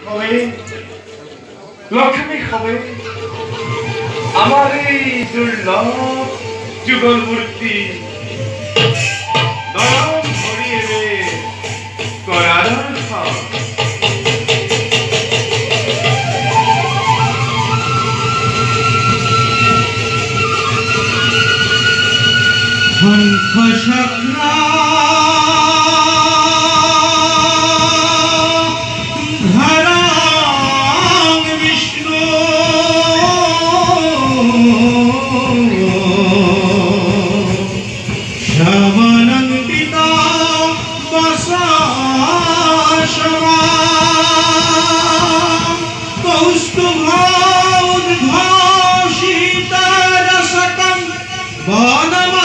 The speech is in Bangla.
হবে, লক্ষ্মী হবে আমার এই দুর্লভ যুগল মূর্তি নয়ন ভরিয়ে রে করার শঙ্খ চক্র ধরং বিষ্ণু শ্রবণং পিতা বসাশবা কৌস্তুভোদ্ঘোষিত রসকং বনম